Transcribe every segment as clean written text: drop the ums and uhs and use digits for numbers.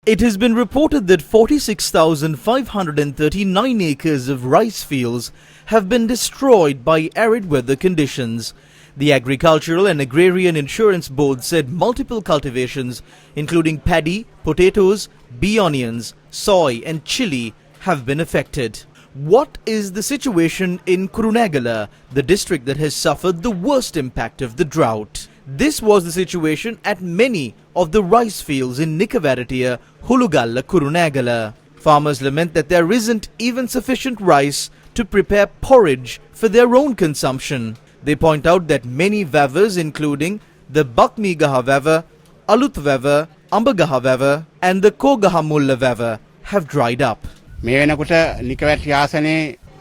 It has been reported that 46,539 acres of rice fields have been destroyed by arid weather conditions. The Agricultural and Agrarian Insurance Board said multiple cultivations, including paddy, potatoes, bee onions, soy and chili, have been affected. What is the situation in Kurunegala, the district that has suffered the worst impact of the drought? This was the situation at many of the rice fields in Nikavarattiya, Hulugalla, Kurunegala. Farmers lament that there isn't even sufficient rice to prepare porridge for their own consumption. They point out that many vavas, including the Bakmigaha vava, Alut vava, Ambagaha vava and the Kogaha Mulla vava, have dried up.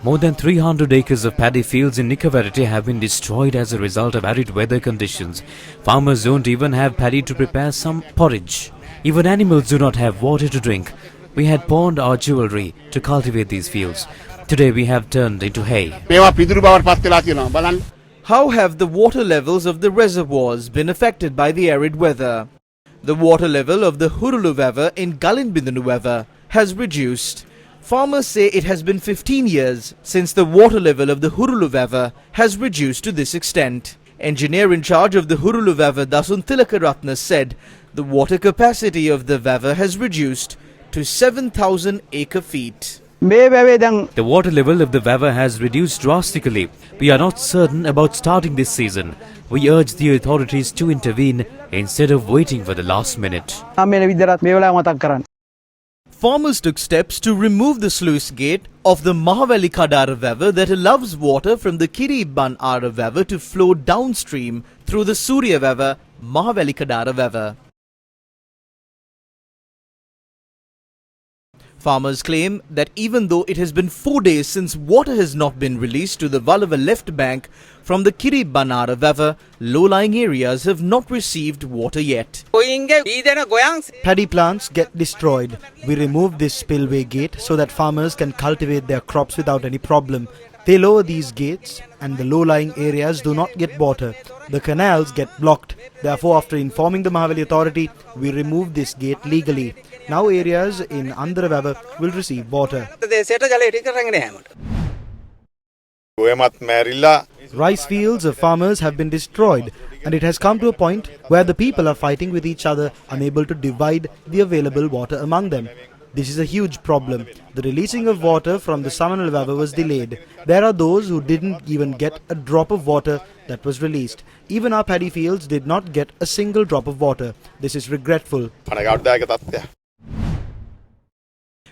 More than 300 acres of paddy fields in Nikavarattiya have been destroyed as a result of arid weather conditions. Farmers don't even have paddy to prepare some porridge. Even animals do not have water to drink. We had pawned our jewelry to cultivate these fields. Today we have turned into hay. How have the water levels of the reservoirs been affected by the arid weather? The water level of the Hurulu Vava in Galinbindanu Vava has reduced. Farmers say it has been 15 years since the water level of the Hurulu Vava has reduced to this extent. Engineer in charge of the Hurulu Vava, Dasun Tilakaratna, said the water capacity of the Vava has reduced to 7,000 acre-feet. The water level of the Vava has reduced drastically. We are not certain about starting this season. We urge the authorities to intervene instead of waiting for the last minute. Farmers took steps to remove the sluice gate of the Mahavali Kadara Vava that allows water from the Kiribban Ara Vava to flow downstream through the Surya Vava, Mahavali Kadara Vava. Farmers claim that even though it has been 4 days since water has not been released to the Valava left bank from the Kiribban Ara Vava, low-lying areas have not received water yet. Paddy plants get destroyed. We remove this spillway gate so that farmers can cultivate their crops without any problem. They lower these gates and the low-lying areas do not get water. The canals get blocked. Therefore, after informing the Mahavali authority, we remove this gate legally. Now areas in Andhra Vava will receive water. Rice fields of farmers have been destroyed and it has come to a point where the people are fighting with each other, unable to divide the available water among them. This is a huge problem. The releasing of water from the Samanal Vava was delayed. There are those who didn't even get a drop of water that was released. Even our paddy fields did not get a single drop of water. This is regretful.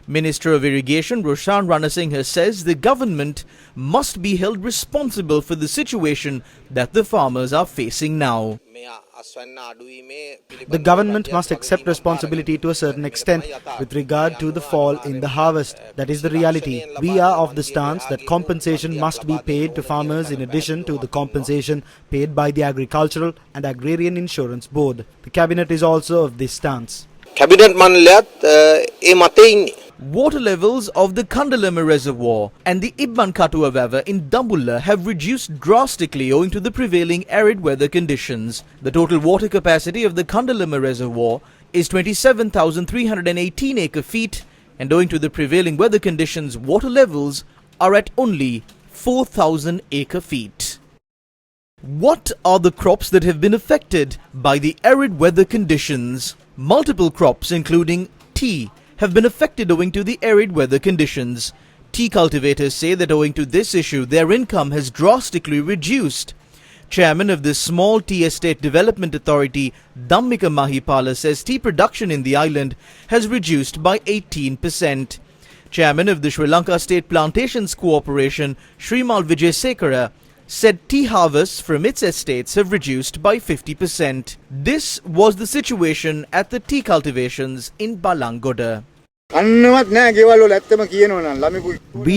Minister of Irrigation Roshan Ranasinghe says the government must be held responsible for the situation that the farmers are facing now. The government must accept responsibility to a certain extent with regard to the fall in the harvest. That is the reality. We are of the stance that compensation must be paid to farmers in addition to the compensation paid by the Agricultural and Agrarian Insurance Board. The cabinet is also of this stance. Water levels of the Kandalama Reservoir and the Ibban Katua Vava in Dambulla have reduced drastically owing to the prevailing arid weather conditions. The total water capacity of the Kandalama Reservoir is 27,318 acre-feet, and owing to the prevailing weather conditions, water levels are at only 4,000 acre-feet. What are the crops that have been affected by the arid weather conditions? Multiple crops, including tea, have been affected owing to the arid weather conditions. Tea cultivators say that owing to this issue, their income has drastically reduced. Chairman of the Small Tea Estate Development Authority, Dhammika Mahipala, says tea production in the island has reduced by 18%. Chairman of the Sri Lanka State Plantations Cooperation, Shrimal Vijayasekara, said tea harvests from its estates have reduced by 50%. This was the situation at the tea cultivations in Balangoda. We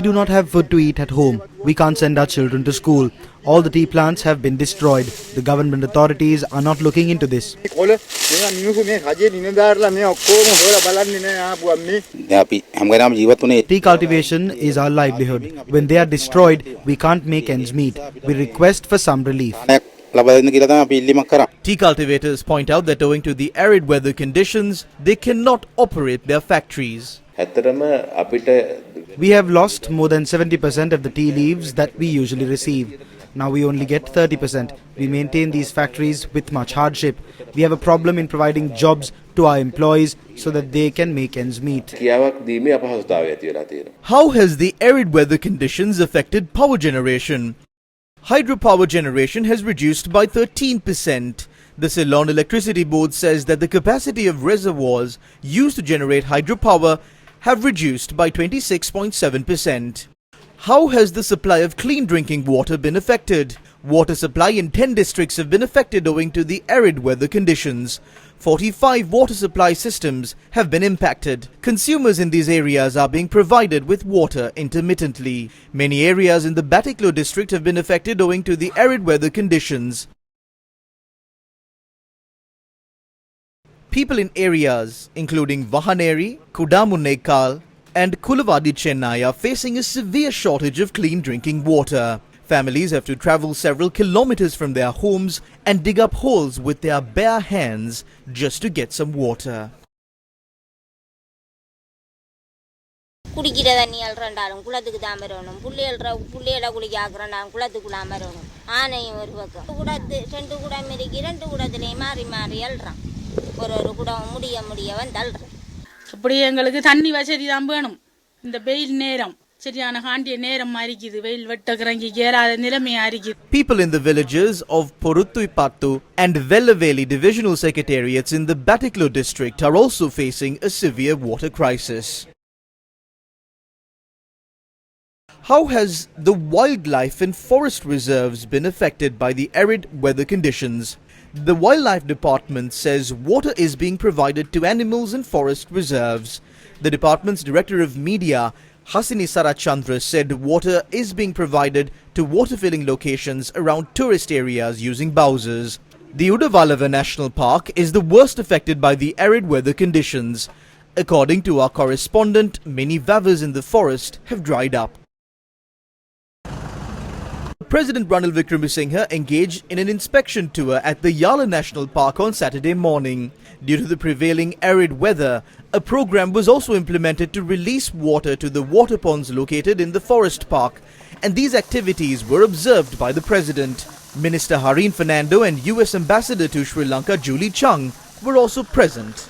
do not have food to eat at home. We can't send our children to school. All the tea plants have been destroyed. The government authorities are not looking into this. Tea cultivation is our livelihood. When they are destroyed, we can't make ends meet. We request for some relief. Tea cultivators point out that owing to the arid weather conditions, they cannot operate their factories. We have lost more than 70% of the tea leaves that we usually receive. Now we only get 30%. We maintain these factories with much hardship. We have a problem in providing jobs to our employees so that they can make ends meet. How has the arid weather conditions affected power generation? Hydropower generation has reduced by 13%. The Ceylon Electricity Board says that the capacity of reservoirs used to generate hydropower have reduced by 26.7%. How has the supply of clean drinking water been affected? Water supply in 10 districts have been affected owing to the arid weather conditions. 45 water supply systems have been impacted. Consumers in these areas are being provided with water intermittently. Many areas in the Batiklo district have been affected owing to the arid weather conditions. People in areas including Vahaneri, Kudamunekal and Kulavadi Chennai are facing a severe shortage of clean drinking water. Families have to travel several kilometers from their homes and dig up holes with their bare hands just to get some water. குடிக்கிற தண்ணி அல்றாண்டாலும் குளத்துக்கு தான் வரணும் புள்ளையோட குளிக்க ஆக்குறாண்டாலும் குளத்துக்குள்ளாம வரணும் ஆனையும் ஒரு பக்கம் குடத்து 2 குடம் இருக்கு 2 குடத்துலேயும் மாறி மாறி அல்றான் ஒரு குடம் முடிய வந்து அல்றான் இப்படி எங்களுக்கு தண்ணி வசதி தான் வேணும் இந்த வெயில் நேரம் சரியான காண்டிய நேரம் மாறிக்குது வெயில் வெட்டக்கறங்கி ஏறாத நிலைமையா இருக்குது. People in the villages of Poruttuipattu and Vellaveli divisional secretariats in the Batiklo district are also facing a severe water crisis. How has the wildlife and forest reserves been affected by the arid weather conditions? The Wildlife Department says water is being provided to animals in forest reserves. The department's Director of Media, Hasini Sarachandra, said water is being provided to water-filling locations around tourist areas using bowsers. The Udavalava National Park is the worst affected by the arid weather conditions. According to our correspondent, many vavas in the forest have dried up. President Ranil Wickremesinghe engaged in an inspection tour at the Yala National Park on Saturday morning. Due to the prevailing arid weather, a program was also implemented to release water to the water ponds located in the forest park, and these activities were observed by the President. Minister Harin Fernando and US Ambassador to Sri Lanka Julie Chung were also present.